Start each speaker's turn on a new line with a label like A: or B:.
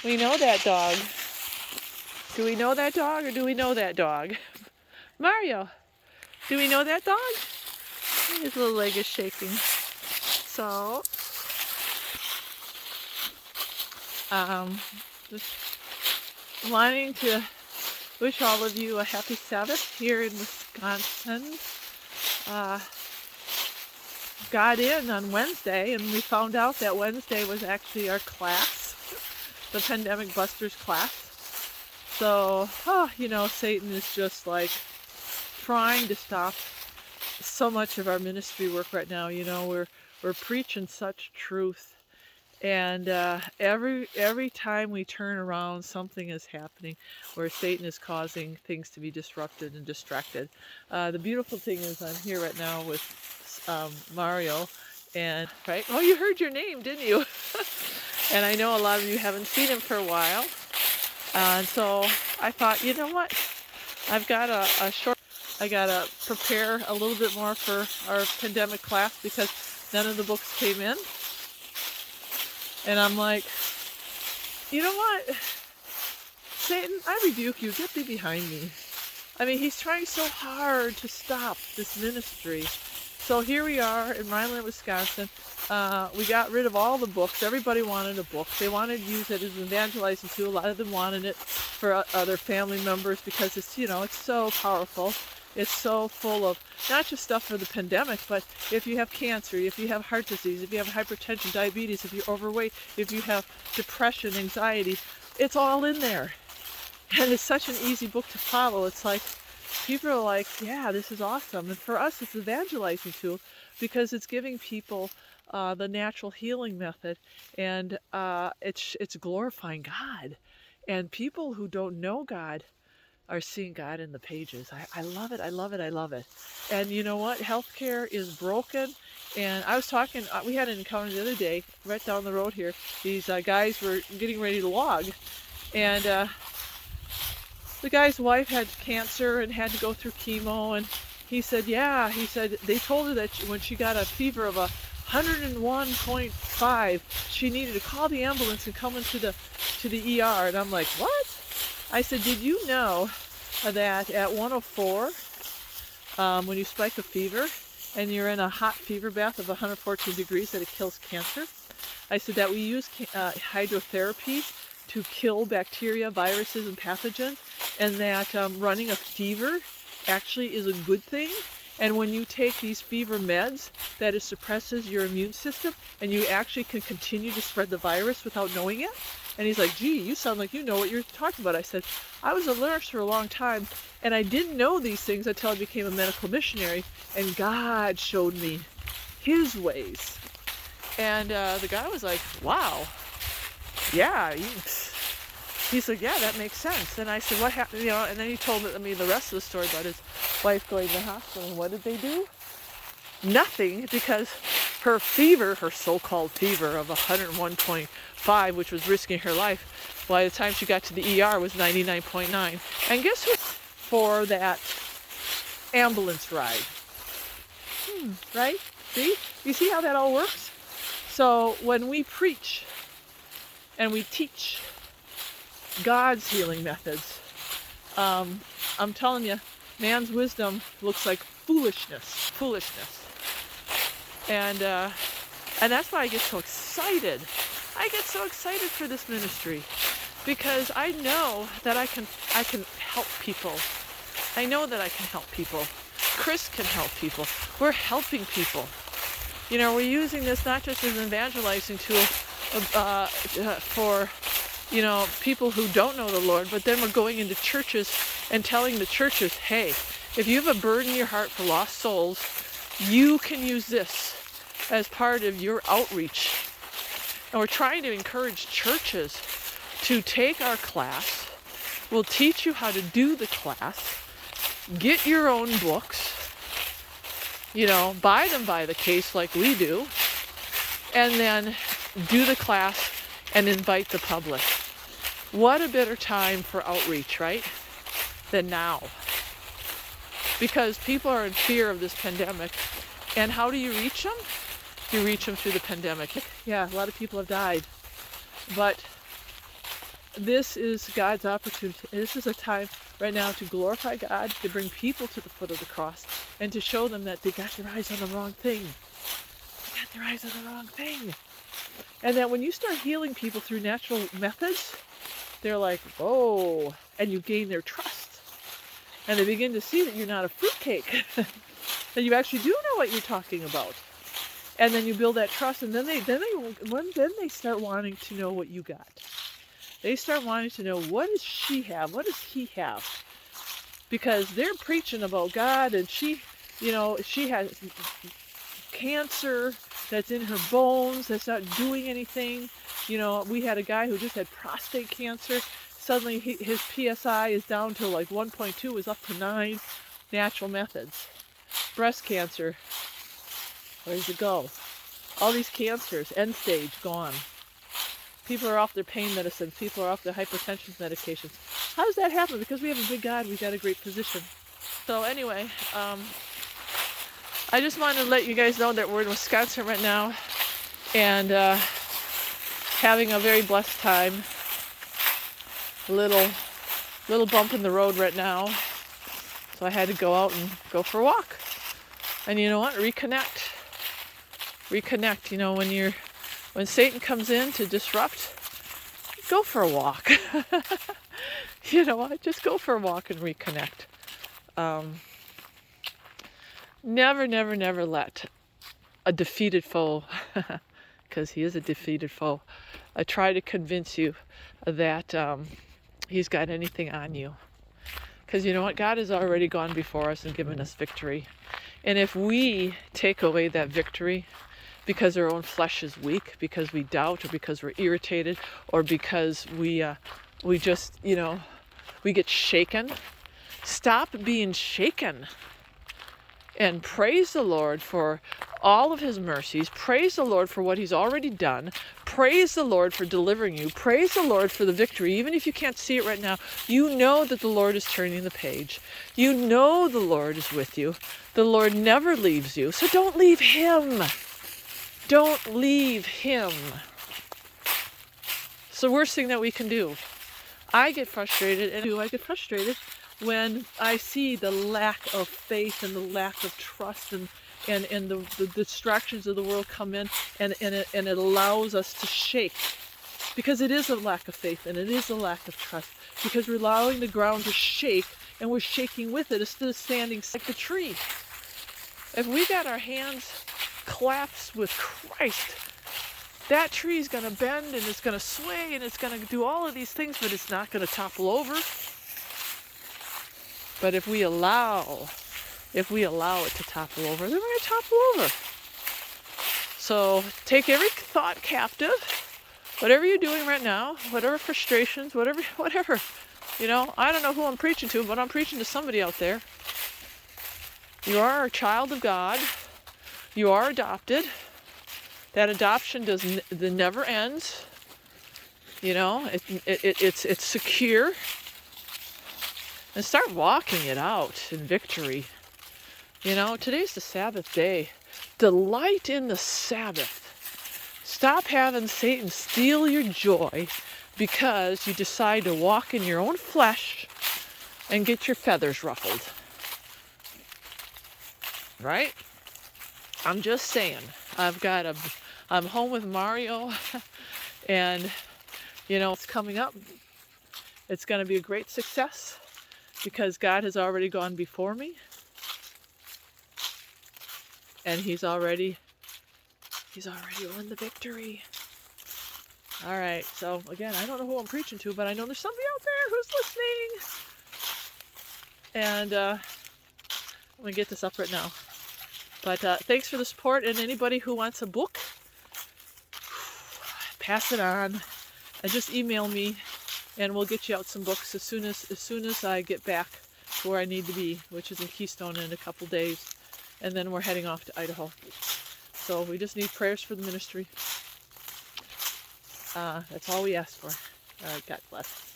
A: We know that dog. Do we know that dog or do we know that dog? Mario, do we know that dog? His little leg is shaking. So, just wanting to wish all of you a happy Sabbath here in Wisconsin. Got in on Wednesday and we found out that Wednesday was actually our class, the Pandemic Busters class. So, Satan is just like trying to stop so much of our ministry work right now. We're preaching such truth, and every time we turn around, something is happening where Satan is causing things to be disrupted and distracted. The beautiful thing is I'm here right now with Mario, and right. Oh, you heard your name, didn't you? And I know a lot of you haven't seen him for a while, and so I thought, you know what? I've got I gotta prepare a little bit more for our pandemic class because none of the books came in. And I'm like, you know what? Satan, I rebuke you. Get thee behind me. I mean, he's trying so hard to stop this ministry. So here we are in Rhineland, Wisconsin. We got rid of all the books. Everybody wanted a book. They wanted to use it as an evangelizing tool. A lot of them wanted it for other family members because it's, it's so powerful. It's so full of not just stuff for the pandemic, but if you have cancer, if you have heart disease, if you have hypertension, diabetes, if you're overweight, if you have depression, anxiety, it's all in there. And it's such an easy book to follow. It's like, people are like, yeah, this is awesome. And for us, it's an evangelizing tool because it's giving people the natural healing method, and it's glorifying God. And people who don't know God are seeing God in the pages. I love it. I love it. I love it. And you know what? Healthcare is broken. And I was talking, we had an encounter the other day, right down the road here. These guys were getting ready to log. And the guy's wife had cancer and had to go through chemo. And he said, they told her that when she got a fever of 101.5, she needed to call the ambulance and come into the ER. And I'm like, what? I said, did you know that at 104, when you spike a fever and you're in a hot fever bath of 114 degrees, that it kills cancer? I said that we use hydrotherapy to kill bacteria, viruses, and pathogens, and that running a fever actually is a good thing. And when you take these fever meds, that it suppresses your immune system, and you actually can continue to spread the virus without knowing it. And he's like, gee, you sound like you know what you're talking about. I said, I was a nurse for a long time, and I didn't know these things until I became a medical missionary, and God showed me his ways. And the guy was like, wow, yeah. He said, yeah, that makes sense. And I said, what happened? And then he told me the rest of the story about his wife going to the hospital. And what did they do? Nothing, because her fever, her so-called fever of 101.5, which was risking her life, by the time she got to the ER was 99.9. And guess what? For that ambulance ride. Right? See? You see how that all works? So when we preach and we teach God's healing methods, I'm telling you, man's wisdom looks like foolishness. And that's why I get so excited. I get so excited for this ministry because I know that I can help people. I know that I can help people. Chris can help people. We're helping people. We're using this not just as an evangelizing tool for people who don't know the Lord, but then we're going into churches and telling the churches, hey, if you have a burden in your heart for lost souls, you can use this as part of your outreach. And we're trying to encourage churches to take our class. We'll teach you how to do the class. Get your own books. Buy them by the case like we do. And then do the class and invite the public. What a better time for outreach, right? Than now. Because people are in fear of this pandemic. And how do you reach them? You reach them through the pandemic. Yeah, a lot of people have died. But this is God's opportunity. This is a time right now to glorify God, to bring people to the foot of the cross, and to show them that they got their eyes on the wrong thing. They got their eyes on the wrong thing. And that when you start healing people through natural methods, they're like, whoa, and you gain their trust. And they begin to see that you're not a fruitcake, that you actually do know what you're talking about. And then you build that trust, and then they start wanting to know what you got. They start wanting to know, what does she have? What does he have? Because they're preaching about God, and she has cancer that's in her bones, that's not doing anything. We had a guy who just had prostate cancer. Suddenly his PSI is down to like 1.2, is up to 9. Natural methods. Breast cancer, where does it go? All these cancers, end stage, gone. People are off their pain medicines. People are off their hypertension medications. How does that happen? Because we have a big God. We got a great physician. So anyway, I just wanted to let you guys know that we're in Wisconsin right now, and having a very blessed time. A little bump in the road right now, so I had to go out and go for a walk. And you know what? Reconnect. When Satan comes in to disrupt, go for a walk. You know what? Just go for a walk and reconnect. Never let a defeated foe, because he is a defeated foe, try to convince you that he's got anything on you. Because you know what? God has already gone before us and given us victory. And if we take away that victory because our own flesh is weak, because we doubt, or because we're irritated, or because we just, we get shaken, stop being shaken. And praise the Lord for all of his mercies. Praise the Lord for what he's already done. Praise the Lord for delivering you. Praise the Lord for the victory. Even if you can't see it right now, you know that the Lord is turning the page. You know the Lord is with you. The Lord never leaves you. So don't leave him. Don't leave him. It's the worst thing that we can do. I get frustrated, when I see the lack of faith and the lack of trust and the distractions of the world come in, and it allows us to shake, because it is a lack of faith and it is a lack of trust, because we're allowing the ground to shake and we're shaking with it instead of standing like the tree. If we got our hands clasped with Christ, that tree is going to bend and it's going to sway and it's going to do all of these things, but it's not going to topple over. But if we allow it to topple over, then we're going to topple over. So take every thought captive, whatever you're doing right now, whatever frustrations, whatever. I don't know who I'm preaching to, but I'm preaching to somebody out there. You are a child of God. You are adopted. That adoption never ends. It's secure. And start walking it out in victory. Today's the Sabbath day. Delight in the Sabbath. Stop having Satan steal your joy because you decide to walk in your own flesh and get your feathers ruffled. Right? I'm just saying. I'm home with Mario, and it's coming up. It's going to be a great success because God has already gone before me, and he's already won the victory. All right. So again, I don't know who I'm preaching to, but I know there's somebody out there who's listening, and I'm going to get this up right now. But thanks for the support, and anybody who wants a book, pass it on, and just email me, and we'll get you out some books as soon as I get back to where I need to be, which is in Keystone in a couple days, and then we're heading off to Idaho. So we just need prayers for the ministry. That's all we ask for. All right, God bless.